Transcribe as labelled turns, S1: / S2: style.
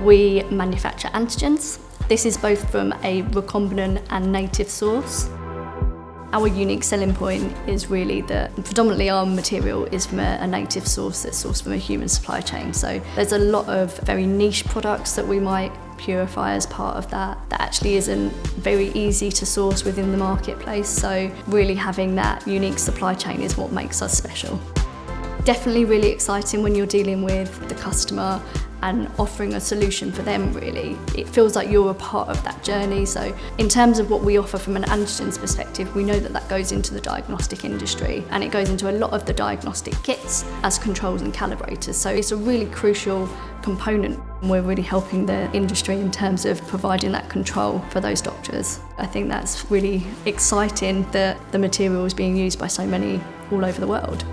S1: We manufacture antigens. This is both from a recombinant and native source. Our unique selling point is really that predominantly our material is from a native source that's sourced from a human supply chain. So there's a lot of very niche products that we might purify as part of that actually isn't very easy to source within the marketplace. So really having that unique supply chain is what makes us special. Definitely really exciting when you're dealing with the customer and offering a solution for them, really. It feels like you're a part of that journey. So in terms of what we offer from an antigens perspective, we know that that goes into the diagnostic industry and it goes into a lot of the diagnostic kits as controls and calibrators. So it's a really crucial component. We're really helping the industry in terms of providing that control for those doctors. I think that's really exciting that the material is being used by so many all over the world.